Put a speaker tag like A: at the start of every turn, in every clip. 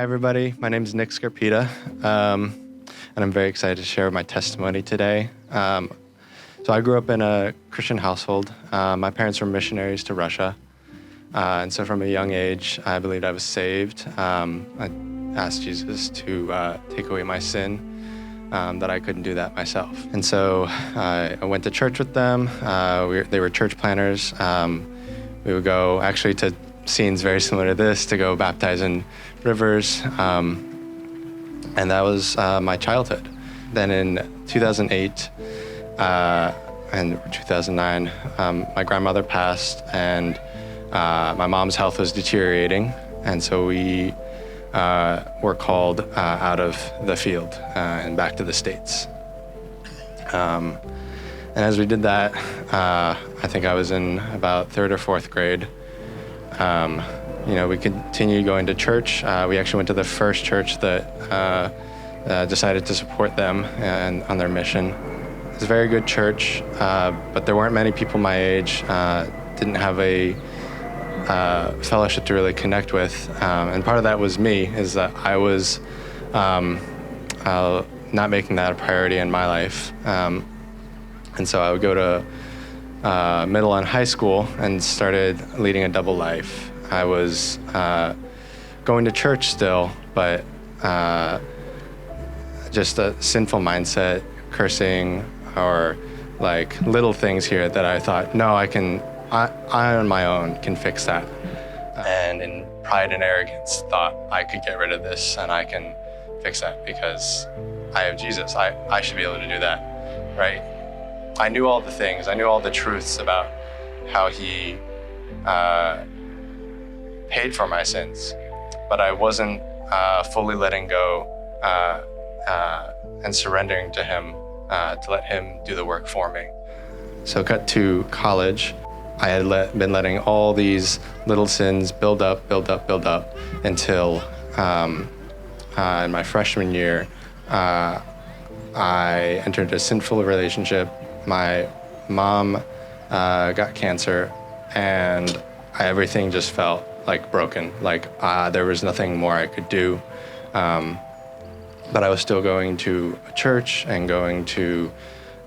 A: everybody. My name is Nick Scarpitta, and I'm very excited to share my testimony today. So I grew up in a Christian household. My parents were missionaries to Russia, and so from a young age, I believed I was saved. I asked Jesus to take away my sin, that I couldn't do that myself. And so I went to church with them. They were church planners. We would go actually to scenes very similar to this, to go baptize in rivers, and that was my childhood. Then in 2008 and 2009, my grandmother passed, and my mom's health was deteriorating, and so we were called out of the field and back to the States. And as we did that, I think I was in about third or fourth grade. We continued going to church. We actually went to the first church that decided to support them and on their mission. It was a very good church, but there weren't many people my age. Didn't have a fellowship to really connect with, and part of that was me, is that I was not making that a priority in my life. And so I would go to middle and high school and started leading a double life. I was going to church still, but just a sinful mindset, cursing, or like little things here that I thought, no, I on my own can fix that. And in pride and arrogance, thought I could get rid of this and I can fix that because I have Jesus. I should be able to do that, right? I knew all the things. I knew all the truths about how he paid for my sins, but I wasn't fully letting go and surrendering to him to let him do the work for me. So cut to college. I had been letting all these little sins build up until in my freshman year, I entered a sinful relationship. My mom got cancer, and everything just felt like broken. Like there was nothing more I could do. But I was still going to a church and going to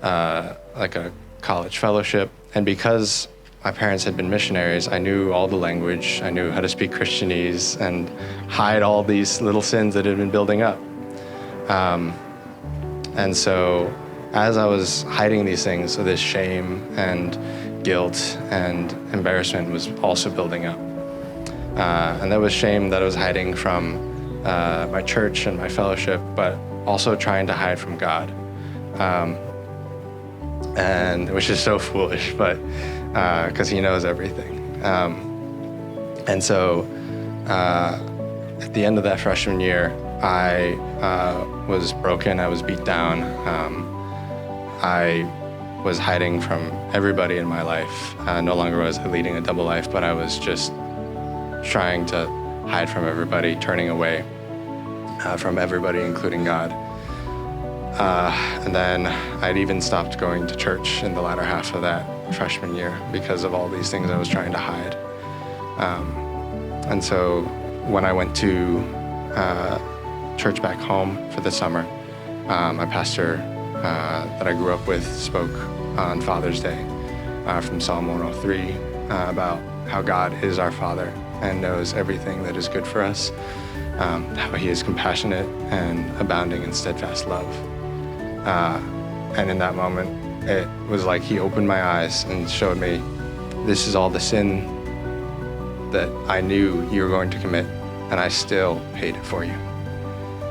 A: like a college fellowship. And because my parents had been missionaries, I knew all the language. I knew how to speak Christianese and hide all these little sins that had been building up. And so as I was hiding these things, so this shame and guilt and embarrassment was also building up. And that was shame that I was hiding from my church and my fellowship, but also trying to hide from God. And which is so foolish, but because he knows everything. And so at the end of that freshman year, I was broken, I was beat down. I was hiding from everybody in my life. No longer was I leading a double life, but I was just trying to hide from everybody, turning away from everybody, including God. And then I'd even stopped going to church in the latter half of that freshman year because of all these things I was trying to hide. And so when I went to church back home for the summer, my pastor that I grew up with spoke on Father's Day from Psalm 103 about how God is our Father and knows everything that is good for us, how he is compassionate and abounding in steadfast love. And in that moment, it was like he opened my eyes and showed me, this is all the sin that I knew you were going to commit, and I still paid it for you.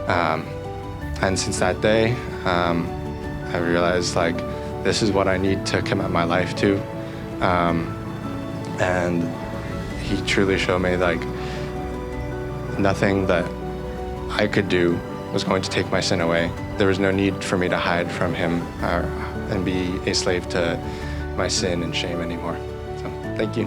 A: And since that day, I realized like, this is what I need to commit my life to. And he truly showed me like, nothing that I could do was going to take my sin away. There was no need for me to hide from him and be a slave to my sin and shame anymore. So, thank you.